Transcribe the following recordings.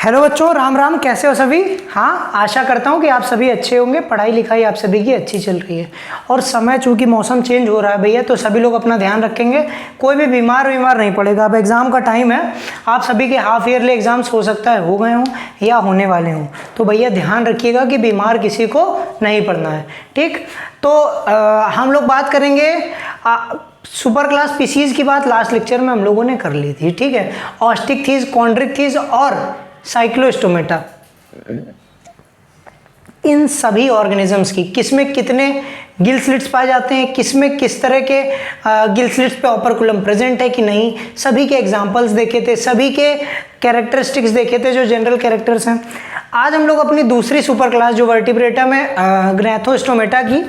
Hello बच्चों, राम राम। कैसे हो सभी? हाँ, आशा करता हूँ कि आप सभी अच्छे होंगे। पढ़ाई लिखाई आप सभी की अच्छी चल रही है। और समय चूँकि मौसम चेंज हो रहा है भैया, तो सभी लोग अपना ध्यान रखेंगे। कोई भी बीमार नहीं पड़ेगा। अब एग्ज़ाम का टाइम है, आप सभी के हाफ ईयरली एग्ज़ाम्स हो सकता है हो गए हों या होने वाले हों। तो भैया ध्यान रखिएगा कि बीमार किसी को नहीं पड़ना है, ठीक? तो हम लोग बात करेंगे सुपर क्लास स्पीसीज की बात लास्ट लेक्चर में हम लोगों ने कर ली थी, ठीक है? ऑस्टिक थीज, कॉन्ड्रिक थीज और साइक्लोस्टोमेटा, इन सभी ऑर्गेनिजम्स की किसमें कितने गिल स्लिट्स पाए जाते हैं, किसमें किस तरह के गिल स्लिट्स पे ओपर्कुलम प्रेजेंट है कि नहीं, सभी के एग्जांपल्स देखे थे, सभी के कैरेक्टरिस्टिक्स देखे थे जो जनरल कैरेक्टर्स हैं। आज हम लोग अपनी दूसरी सुपर क्लास जो वर्टिब्रेटा में ग्नैथोस्टोमेटा की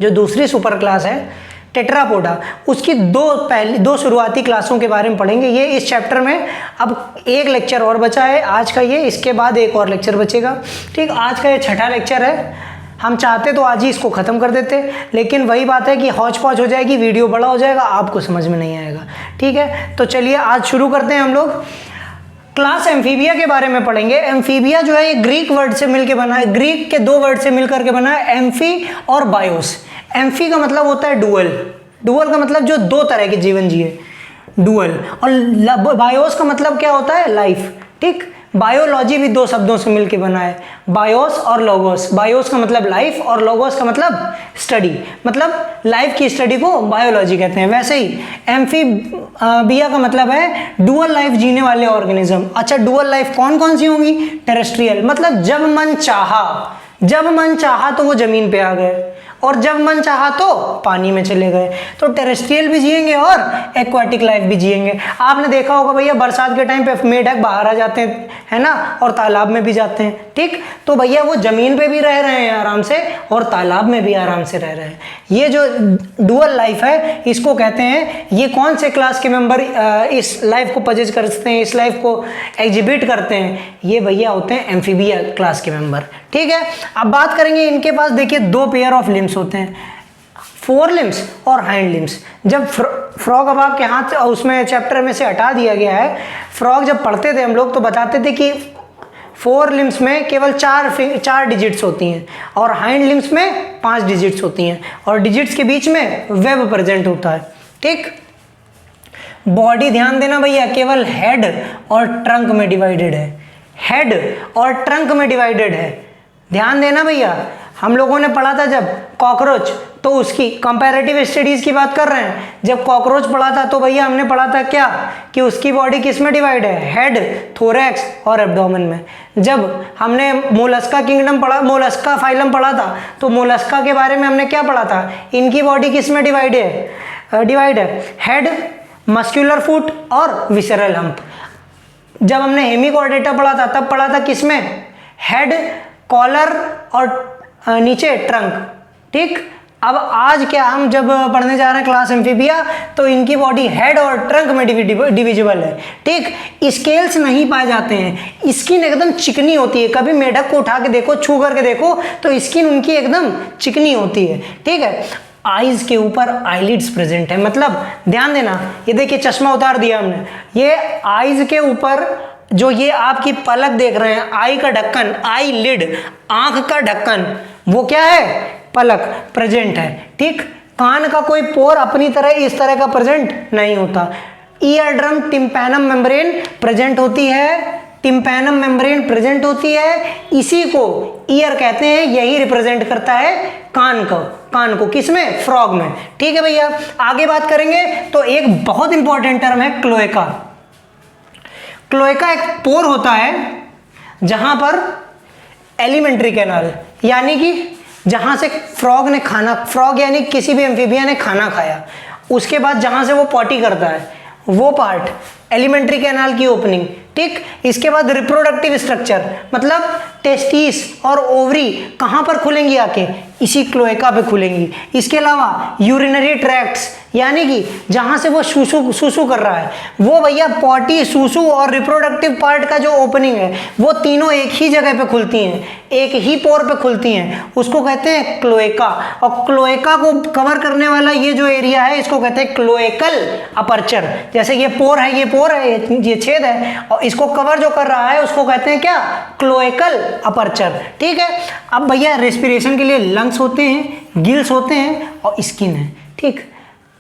जो दूसरी सुपर क्लास है टेट्रापोडा, उसकी दो शुरुआती क्लासों के बारे में पढ़ेंगे। ये इस चैप्टर में अब एक लेक्चर और बचा है आज का, ये इसके बाद एक और लेक्चर बचेगा, ठीक? आज का ये छठा लेक्चर है। हम चाहते तो आज ही इसको ख़त्म कर देते, लेकिन वही बात है कि हौच पौच हो जाएगी, वीडियो बड़ा हो जाएगा, आपको समझ में नहीं आएगा, ठीक है? तो चलिए आज शुरू करते हैं। हम लोग क्लास एम्फीबिया के बारे में पढ़ेंगे। एम्फीबिया जो है ये ग्रीक वर्ड से मिलकर बना है, ग्रीक के दो वर्ड से मिलकर के बना है, एम्फी और बायोस। एम्फी का मतलब होता है डुअल, डुअल का मतलब जो दो तरह के जीवन जिए, डुअल। और बायोस का मतलब क्या होता है? लाइफ, ठीक? बायोलॉजी भी दो शब्दों से मिलकर बना है, बायोस और लोगोस। बायोस का मतलब लाइफ और लोगोस का मतलब स्टडी, मतलब लाइफ की स्टडी को बायोलॉजी कहते हैं। वैसे ही एम्फीबिया का मतलब है डुअल लाइफ जीने वाले ऑर्गेनिज्म। अच्छा, डुअल लाइफ कौन कौन सी होंगी? टेरेस्ट्रियल, मतलब जब मन चाहा तो वो जमीन पे आ गए, और जब मन चाहा तो पानी में चले गए। तो टेरेस्ट्रियल भी जिएंगे और एक्वाटिक लाइफ भी जिएंगे। आपने देखा होगा भैया बरसात के टाइम पे मेढक बाहर आ जाते हैं, है ना, और तालाब में भी जाते हैं, ठीक? तो भैया वो जमीन पे भी रह रहे हैं आराम से और तालाब में भी आराम से रह रहे हैं। ये जो डुअल लाइफ है इसको कहते हैं। ये कौन से क्लास के मेंबर इस लाइफ को पजेज करते हैं, इस लाइफ को एग्जिबिट करते हैं? ये भैया होते हैं एम्फीबिया क्लास के मेंबर, ठीक है? अब बात करेंगे इनके पास, देखिए दो पेयर ऑफ लिम्स होते हैं, फोर लिम्स और हाइंड लिम्स। जब फ्रॉग, अब आपके हाथ उसमें चैप्टर में से हटा दिया गया है, फ्रॉग जब पढ़ते थे हम लोग तो बताते थे कि फोर लिम्स में केवल चार डिजिट्स होती हैं और हाइंड लिम्स में 5 डिजिट्स होती हैं, और डिजिट्स के बीच में वेब प्रेजेंट होता है, ठीक? बॉडी ध्यान देना भैया केवल हेड और ट्रंक में डिवाइडेड है, हेड और ट्रंक में डिवाइडेड है। ध्यान देना भैया, हम लोगों ने पढ़ा था जब कॉकरोच, तो उसकी कंपैरेटिव स्टडीज की बात कर रहे हैं। जब कॉकरोच पढ़ा था तो भैया हमने पढ़ा था क्या कि उसकी बॉडी किस में डिवाइड है? हेड, थोरैक्स और एब्डोमेन में। जब हमने मोलस्का किंगडम पढ़ा, मोलस्का फाइलम पढ़ा था, तो मोलस्का के बारे में हमने क्या पढ़ा था? इनकी बॉडी किस में डिवाइड है? हेड, मस्क्यूलर फुट और विसरल हम्प। जब हमने हेमिकॉर्डेटा पढ़ा था तब पढ़ा था किसमें? हेड, कॉलर और नीचे ट्रंक, ठीक? अब आज क्या हम जब पढ़ने जा रहे हैं क्लास एम्फीबिया, तो इनकी बॉडी हेड और ट्रंक में डिविजिबल है, ठीक? स्केल्स नहीं पाए जाते हैं, स्किन एकदम चिकनी होती है। कभी मेढक को उठा के देखो, छू करके देखो तो स्किन उनकी एकदम चिकनी होती है, ठीक है? आईज के ऊपर आईलिड्स प्रेजेंट है, मतलब ध्यान देना, ये देखिए चश्मा उतार दिया हमने, ये आईज के ऊपर जो ये आपकी पलक देख रहे हैं, आई का ढक्कन, आई लिड, आंख का ढक्कन, वो क्या है? पलक प्रेजेंट है, ठीक? कान का कोई पोर अपनी तरह इस तरह का प्रेजेंट नहीं होता। Ear drum tympanum membrane present होती है, टिम्पैनम मेम्ब्रेन प्रेजेंट होती है, इसी को ईयर कहते हैं, यही रिप्रेजेंट करता है कान को किसमें? फ्रॉग में, ठीक है भैया? आगे बात करेंगे तो एक बहुत इंपॉर्टेंट टर्म है क्लोएका। क्लोएका एक पोर होता है जहां पर एलिमेंट्री कैनाल, यानी कि जहां से फ्रॉग ने खाना, फ्रॉग यानी किसी भी एम्फीबिया ने खाना खाया, उसके बाद जहां से वो पॉटी करता है वो पार्ट एलिमेंट्री कैनाल की ओपनिंग, ठीक? इसके बाद रिप्रोडक्टिव स्ट्रक्चर, मतलब टेस्टिस और ओवरी कहाँ पर खुलेंगी आके, इसी क्लोएका पे खुलेंगी। इसके अलावा यूरिनरी ट्रैक्ट्स यानी कि जहाँ से वो सूसू कर रहा है, वो भैया पॉटी, सूसू और रिप्रोडक्टिव पार्ट का जो ओपनिंग है वो तीनों एक ही जगह पे खुलती हैं, एक ही पोर पे खुलती हैं, उसको कहते हैं क्लोएका। और क्लोएका को कवर करने वाला ये जो एरिया है इसको कहते हैं क्लोएकल अपर्चर। जैसे ये पोर है, ये पोर है, ये छेद है, और इसको कवर जो कर रहा है उसको कहते हैं क्या, क्लोएकल अपर्चर। ठीक है। अब भैया रेस्पिरेशन के लिए लंग्स होते हैं, गिल्स होते हैं और स्किन है। ठीक,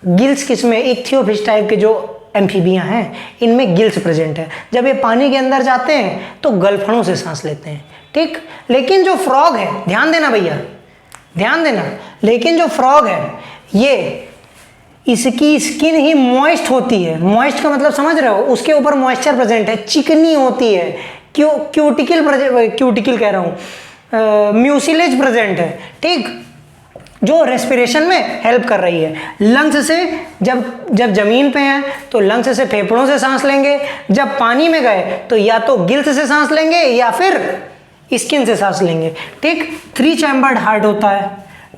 गिल्स किसमें, इक्थियोफिश टाइप के जो एम्फीबिया हैं इनमें गिल्स प्रेजेंट है। जब ये पानी के अंदर जाते हैं तो गलफड़ों से सांस लेते हैं। ठीक, लेकिन जो फ्रॉग है, ध्यान देना भैया, ध्यान देना, लेकिन जो फ्रॉग है ये, इसकी स्किन ही मॉइस्ट होती है। मॉइस्ट का मतलब समझ रहे हो, उसके ऊपर मॉइस्चर प्रेजेंट है, चिकनी होती है, क्यूटिकल कह रहा हूँ, म्यूसिलेज प्रेजेंट है। ठीक, जो रेस्पिरेशन में हेल्प कर रही है। लंग्स से जब जमीन पे हैं तो लंग्स से फेफड़ों से सांस लेंगे, जब पानी में गए तो या तो गिल्स से सांस लेंगे या फिर स्किन से सांस लेंगे। ठीक, 3 चैम्बर्ड हार्ट होता है,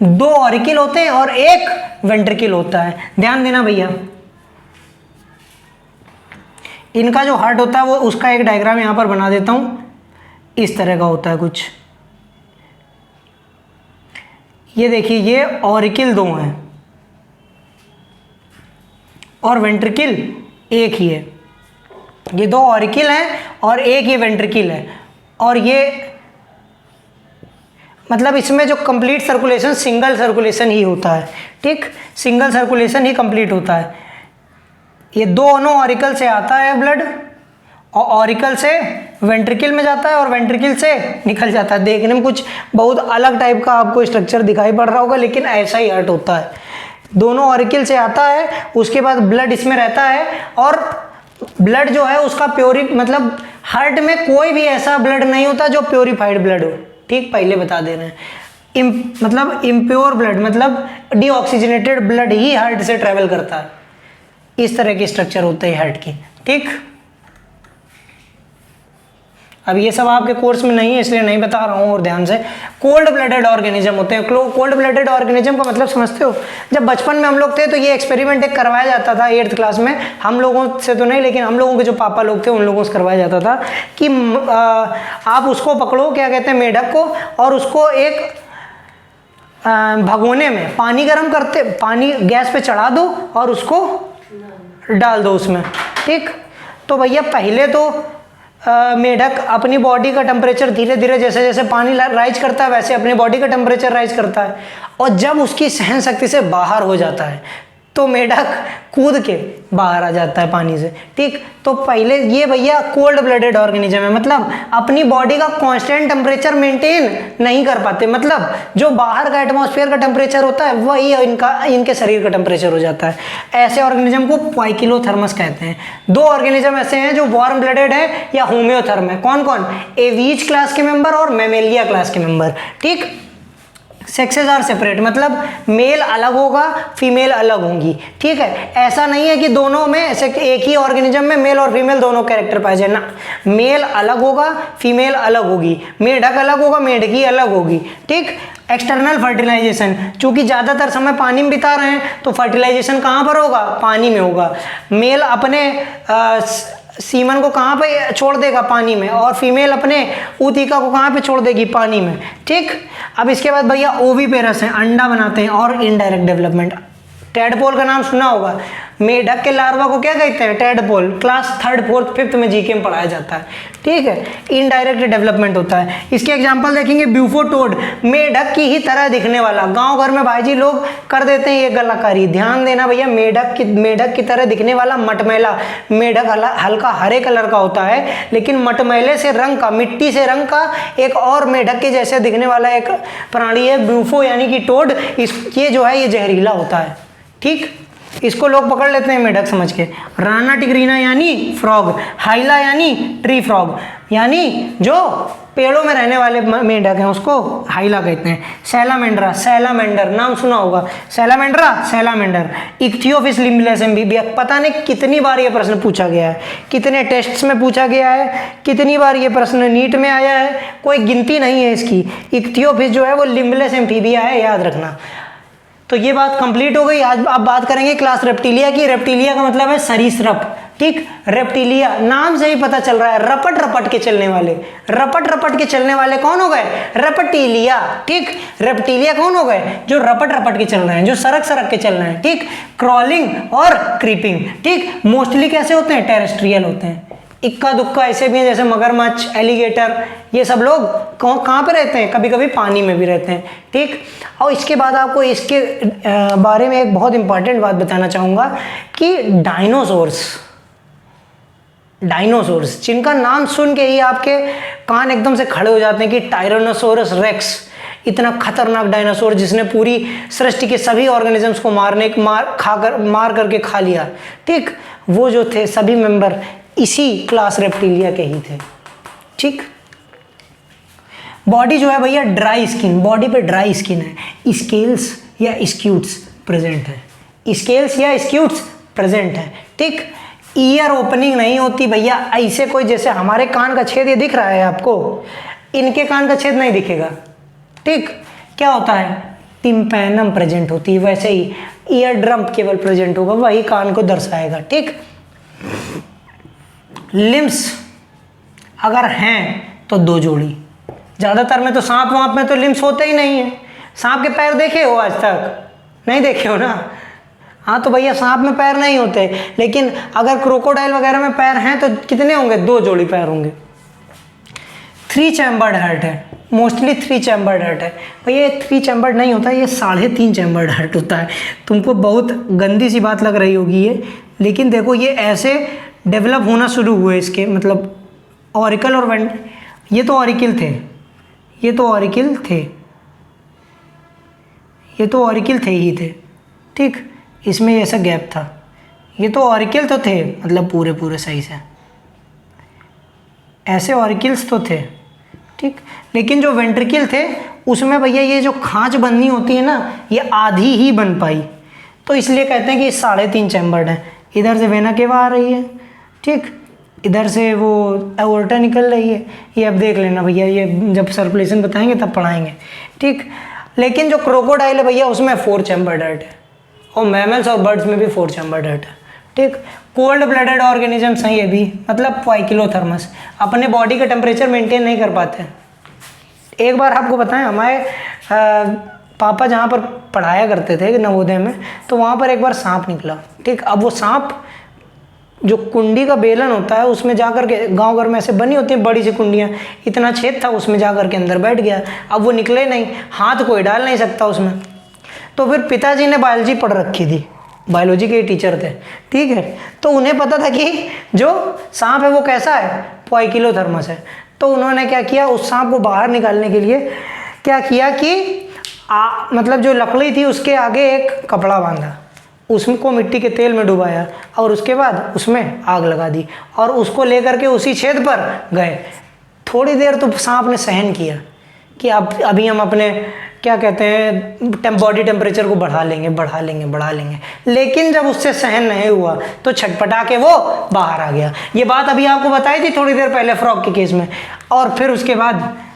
2 ऑरिकल होते हैं और 1 वेंट्रिकल होता है। ध्यान देना भैया, इनका जो हार्ट होता है वो, उसका एक डायग्राम यहाँ पर बना देता हूँ, इस तरह का होता है कुछ। ये देखिए, ये ऑरिकल 2 हैं और वेंट्रिकल 1 ही है। ये 2 ऑरिकल हैं और 1 ये वेंट्रिकल है। और ये मतलब इसमें जो कंप्लीट सर्कुलेशन सिंगल सर्कुलेशन ही होता है। ठीक, सिंगल सर्कुलेशन ही कंप्लीट होता है। ये दोनों ऑरिकल से आता है ब्लड और ऑरिकल से वेंट्रिकल में जाता है और वेंट्रिकल से निकल जाता है। देखने में कुछ बहुत अलग टाइप का आपको स्ट्रक्चर दिखाई पड़ रहा होगा, लेकिन ऐसा ही हार्ट होता है। दोनों ऑरिकल से आता है, उसके बाद ब्लड इसमें रहता है और ब्लड जो है उसका मतलब हार्ट में कोई भी ऐसा ब्लड नहीं होता जो प्योरीफाइड ब्लड हो। ठीक, पहले बता दे रहे हैं, मतलब इम्प्योर ब्लड, मतलब डीऑक्सीजनेटेड ब्लड ही हार्ट से ट्रेवल करता है। इस तरह की स्ट्रक्चर होते हैं हार्ट की। ठीक, अब ये सब आपके कोर्स में नहीं है इसलिए नहीं बता रहा हूँ, और ध्यान से। कोल्ड ब्लडेड ऑर्गेनिज्म होते हैं। कोल्ड ब्लडेड ऑर्गेनिज्म का मतलब समझते हो, जब बचपन में हम लोग थे तो ये एक्सपेरिमेंट एक करवाया जाता था 8th क्लास में, हम लोगों से तो नहीं लेकिन हम लोगों के जो पापा लोग थे उन लोगों से करवाया जाता था कि आप उसको पकड़ो, क्या कहते हैं, मेढक को, और उसको एक भगोने में पानी गर्म करते, पानी गैस पे चढ़ा दो और उसको डाल दो उसमें। ठीक, तो भैया पहले तो मेढक अपनी बॉडी का टेम्परेचर धीरे धीरे, जैसे जैसे पानी राइज करता है वैसे अपनी बॉडी का टेम्परेचर राइज करता है, और जब उसकी सहन शक्ति से बाहर हो जाता है तो मेढक कूद के बाहर आ जाता है पानी से। ठीक, तो पहले ये भैया कोल्ड ब्लडेड ऑर्गेनिज्म है, मतलब अपनी बॉडी का कांस्टेंट टेम्परेचर मेंटेन नहीं कर पाते, मतलब जो बाहर का एटमॉस्फेयर का टेम्परेचर होता है वही इनके शरीर का टेम्परेचर हो जाता है। ऐसे ऑर्गेनिज्म को पाइकिलोथर्मस कहते हैं। 2 ऑर्गेनिज्म ऐसे हैं जो वार्म ब्लडेड है या होम्योथर्म है। कौन कौन? एवीज क्लास के मेंबर और मैमेलिया क्लास के मेंबर। ठीक, सेक्सेस आर सेपरेट, मतलब मेल अलग होगा, फीमेल अलग होंगी। ठीक है, ऐसा नहीं है कि दोनों में ऐसे एक ही ऑर्गेनिज्म में मेल और फीमेल दोनों कैरेक्टर पाए जाए ना, मेल अलग होगा, फीमेल अलग होगी, मेढक अलग होगा, मेढकी अलग होगी। ठीक, एक्सटर्नल फर्टिलाइजेशन, चूंकि ज़्यादातर समय पानी में बिता रहे हैं तो फर्टिलाइजेशन कहाँ पर होगा? पानी में होगा। मेल अपने सीमन को कहाँ पे छोड़ देगा? पानी में। और फीमेल अपने ऊतिका को कहाँ पे छोड़ देगी? पानी में। ठीक, अब इसके बाद भैया ओवीपेरस हैं, अंडा बनाते हैं। और इनडायरेक्ट डेवलपमेंट, टेडपोल का नाम सुना होगा। मेढक के लार्वा को क्या कहते हैं? Tadpole. Class 3rd 4th 5th में जीके में पढ़ाया जाता है। ठीक है, इनडायरेक्ट डेवलपमेंट होता है। इसके एग्जांपल देखेंगे, ब्यूफोटोड, मेढक की ही तरह दिखने वाला। गांव घर में भाईजी लोग कर देते हैं ये कलाकारी, ध्यान देना भैया। मेढक की तरह दिखने वाला मटमैला मेढक हल्का हरे कलर का होता है, लेकिन मटमैले से रंग का, मिट्टी से रंग का एक और मेढक के जैसे दिखने वाला एक प्राणी है ब्यूफो यानी कि टोड। ये जो है ये जहरीला होता है। ठीक, इसको लोग पकड़ लेते हैं मेढक समझ के। राना टिग्रीना यानी फ्रॉग, हाइला यानी ट्री फ्रॉग, यानी जो पेड़ों में रहने वाले मेंढक हैं उसको हाइला कहते हैं। सैलामेंड्रा, सैलामेंडर नाम सुना होगा, Salamandra, salamander. Ichthyophis limbless amphibia, पता नहीं कितनी बार ये प्रश्न पूछा गया है, कितने टेस्ट्स में पूछा गया है, कितनी बार ये प्रश्न नीट में आया है, कोई गिनती नहीं है इसकी। इक्थियोफिस जो है वो लिम्बलेस एम्फीबिया है, याद रखना। तो ये बात कंप्लीट हो गई। आज अब बात करेंगे क्लास रेप्टिलिया की। रेप्टिलिया का मतलब है सरीसृप, ठीक। रेप्टिलिया नाम से ही पता चल रहा है, रपट रपट के चलने वाले। रपट रपट के चलने वाले कौन हो गए? रेप्टिलिया, ठीक। रेप्टिलिया कौन हो गए? जो रपट रपट के चल रहे हैं, जो सरक सरक के चल रहे हैं, ठीक। क्रॉलिंग और क्रीपिंग, ठीक। मोस्टली कैसे होते हैं? टेरेस्ट्रियल होते हैं। इक्का दुक्का ऐसे भी हैं जैसे मगरमच्छ, एलिगेटर, ये सब लोग कहाँ पे रहते हैं? कभी कभी पानी में भी रहते हैं, ठीक। और इसके बाद आपको इसके बारे में एक बहुत इंपॉर्टेंट बात बताना चाहूँगा कि डायनासोर्स जिनका नाम सुन के ही आपके कान एकदम से खड़े हो जाते हैं कि टायरानोसोरस रेक्स, इतना खतरनाक डायनासोर जिसने पूरी सृष्टि के सभी ऑर्गेनिजम्स को मार करके खा लिया, ठीक। वो जो थे सभी मेंबर इसी क्लास रेप्टिलिया के ही थे, ठीक। बॉडी जो है भैया ड्राई स्किन, बॉडी पे ड्राई स्किन है। स्केल्स या स्क्यूट्स प्रेजेंट है, स्केल्स या स्क्यूट्स प्रेजेंट है, ठीक। ईयर ओपनिंग नहीं होती भैया ऐसे कोई, जैसे हमारे कान का छेद ये दिख रहा है आपको, इनके कान का छेद नहीं दिखेगा, ठीक। क्या होता है? टिम्पैनम प्रेजेंट होती है, वैसे ही ईयर ड्रम केवल प्रेजेंट होगा, वही कान को दर्शाएगा, ठीक। लिम्स अगर हैं तो 2 जोड़ी, ज़्यादातर में तो सांप वाप में तो लिम्स होते ही नहीं है। सांप के पैर देखे हो आज तक? नहीं देखे हो ना? हाँ, तो भैया सांप में पैर नहीं होते, लेकिन अगर क्रोकोडाइल वगैरह में पैर हैं तो कितने होंगे? 2 जोड़ी पैर होंगे। 3 चैम्बर्ड हार्ट है, मोस्टली 3 चैम्बर्ड हार्ट है भैया। ये 3 चैम्बर्ड नहीं होता, ये 3.5 चैम्बर्ड हार्ट होता है। तुमको बहुत गंदी सी बात लग रही होगी ये, लेकिन देखो ये ऐसे डेवलप होना शुरू हुए इसके, मतलब ऑरिकल और ये तो ऑरिकल थे, ये तो ऑरिकल थे, ये तो ऑरिकल थे ही थे, ठीक। इसमें ऐसा गैप था, ये तो ऑरिकल तो थे, मतलब पूरे पूरे सही से ऐसे ऑरिकल्स तो थे, ठीक। लेकिन जो वेंट्रिकल थे उसमें भैया ये जो खांच बननी होती है ना, ये आधी ही बन पाई, तो इसलिए कहते हैं कि 3.5 चैम्बर्ड है। इधर से वेना केवा आ रही है, ठीक, इधर से वो एओर्टा निकल रही है। ये अब देख लेना भैया, ये जब सर्कुलेशन बताएंगे तब पढ़ाएंगे, ठीक। लेकिन जो क्रोकोडाइल है भैया उसमें 4 चैम्बर्ड हार्ट है, और मैमल्स और बर्ड्स में भी 4 चैम्बर्ड हार्ट है, ठीक। कोल्ड ब्लडेड ऑर्गेनिजम्स हैं ये भी, मतलब पाइकिलोथर्मस, अपने बॉडी का टेम्परेचर मेंटेन नहीं कर पाते। एक बार आपको बताएं, हमारे पापा जहाँ पर पढ़ाया करते थे नवोदय में, तो वहाँ पर एक बार सांप निकला, ठीक। अब वो सांप जो कुंडी का बेलन होता है उसमें जाकर के, गांव घर में ऐसे बनी होती हैं बड़ी सी कुंडियाँ, इतना छेद था उसमें जाकर के अंदर बैठ गया। अब वो निकले नहीं, हाथ कोई डाल नहीं सकता उसमें। तो फिर पिताजी ने बायोलॉजी पढ़ रखी थी, बायोलॉजी के टीचर थे, ठीक है। तो उन्हें पता था कि जो सांप है वो कैसा है? पाइकिलोथर्मस है। तो उन्होंने क्या किया, उस सांप को बाहर निकालने के लिए क्या किया कि मतलब जो लकड़ी थी उसके आगे एक कपड़ा बांधा, उसको मिट्टी के तेल में डुबाया और उसके बाद उसमें आग लगा दी और उसको लेकर के उसी छेद पर गए। थोड़ी देर तो सांप ने सहन किया कि अब अभी हम अपने क्या कहते हैं बॉडी टेम्परेचर को बढ़ा लेंगे, लेकिन जब उससे सहन नहीं हुआ तो छटपटा के वो बाहर आ गया। ये बात अभी आपको बताई थी थोड़ी देर पहले फ्रॉग के केस में। और फिर उसके बाद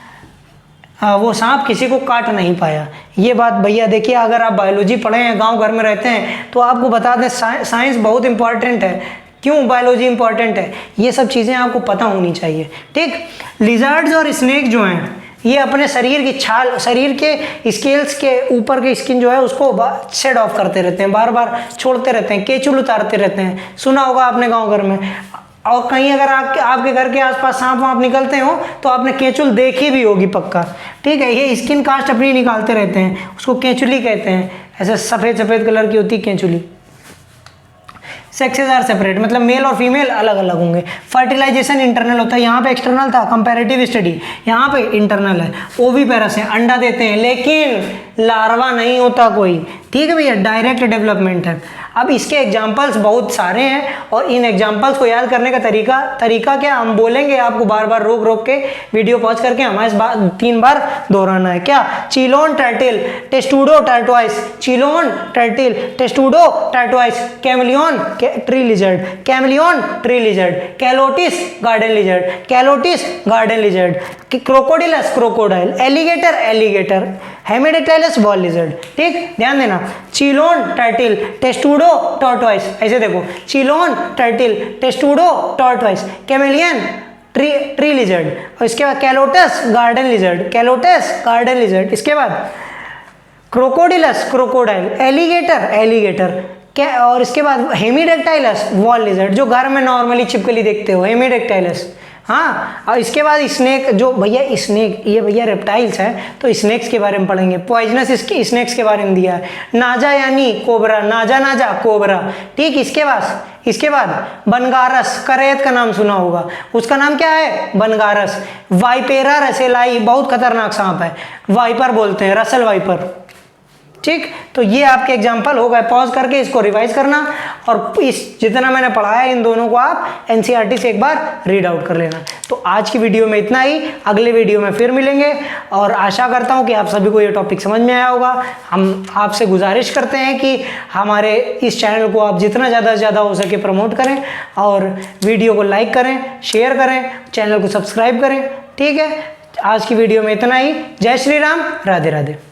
वो सांप किसी को काट नहीं पाया। ये बात भैया देखिए, अगर आप बायोलॉजी पढ़े हैं, गांव घर में रहते हैं, तो आपको बता दें साइंस बहुत इंपॉर्टेंट है। क्यों बायोलॉजी इंपॉर्टेंट है? ये सब चीज़ें आपको पता होनी चाहिए, ठीक। लिजर्ड्स और स्नेक जो हैं ये अपने शरीर की छाल, शरीर के स्केल्स के ऊपर की स्किन जो है उसको शेड ऑफ करते रहते हैं, बार बार छोड़ते रहते हैं, केचुल उतारते रहते हैं। सुना होगा आपने गाँव घर में। और कहीं अगर आपके घर के आसपास सांप वाप निकलते हो तो आपने केचुल देखी भी होगी पक्का, ठीक है। ये स्किन कास्ट अपनी निकालते रहते हैं, उसको केचुली कहते हैं। ऐसे सफ़ेद सफ़ेद कलर की होती है केचुली। सेक्सेस आर सेपरेट, मतलब मेल और फीमेल अलग अलग होंगे। फर्टिलाइजेशन इंटरनल होता है, यहाँ पे एक्सटर्नल था कंपैरेटिव स्टडी, यहाँ पे इंटरनल है। ओवीपेरस है, अंडा देते हैं लेकिन लार्वा नहीं होता कोई, ठीक है भैया, डायरेक्ट डेवलपमेंट है। अब इसके एग्जाम्पल्स बहुत सारे हैं और इन एग्जाम्पल्स को याद करने का तरीका क्या, हम बोलेंगे आपको बार बार रोक रोक के वीडियो पॉज करके हमारे 3 बार दोहराना है। क्या? चीलोन टर्टिल टेस्टूडो टर्टवाइस, चीलोन टर्टिल टेस्टूडो tortoise, chameleon tree lizard, chameleon tree lizard, कैलोटिस गार्डन लिजर्ड, कैलोटिस गार्डन लिजर्ड, क्रोकोडिलस क्रोकोडाइल, एलिगेटर एलिगेटर, हेमिडेटाइलस बॉल लिजर्ड। ठीक, ध्यान देना। चीलोन टर्टिल टेस्टूडो टॉर्टवाइस, ऐसे देखो, चीलोन टर्टिल टेस्टूडो टॉर्टवाइस, कैमेलियन ट्री लिजर्ड, और इसके बाद कैलोटस गार्डन लिजर्ड, कैलोटस गार्डन लिजर्ड, इसके बाद क्रोकोडिलस क्रोकोडाइल, एलिगेटर एलिगेटर, क्या, और इसके बाद हेमिडेक्टाइलस वॉल लिजर्ड, जो घर में नॉर्मली छिपकली देखते हो, हेमिडेक्टाइलस। हाँ, और इसके बाद स्नेक, जो भैया स्नेक, ये भैया रेप्टाइल्स हैं तो स्नेक्स के बारे में पढ़ेंगे। पॉइजनस स्नेक्स के बारे में दिया है, नाजा यानी कोबरा, नाजा नाजा कोबरा। ठीक, इसके बाद बनगारस, करेत का नाम सुना होगा, उसका नाम क्या है? बनगारस। वाइपेरा रसेलाई, बहुत खतरनाक सांप है, वाइपर बोलते हैं, रसल वाइपर। ठीक, तो ये आपके एग्जाम्पल हो गए। पॉज करके इसको रिवाइज करना और इस जितना मैंने पढ़ाया इन दोनों को आप एनसीईआरटी से एक बार रीड आउट कर लेना। तो आज की वीडियो में इतना ही, अगले वीडियो में फिर मिलेंगे और आशा करता हूँ कि आप सभी को ये टॉपिक समझ में आया होगा। हम आपसे गुजारिश करते हैं कि हमारे इस चैनल को आप जितना ज़्यादा से ज़्यादा हो सके प्रमोट करें और वीडियो को लाइक करें, शेयर करें, चैनल को सब्सक्राइब करें। ठीक है, आज की वीडियो में इतना ही। जय श्री राम, राधे राधे।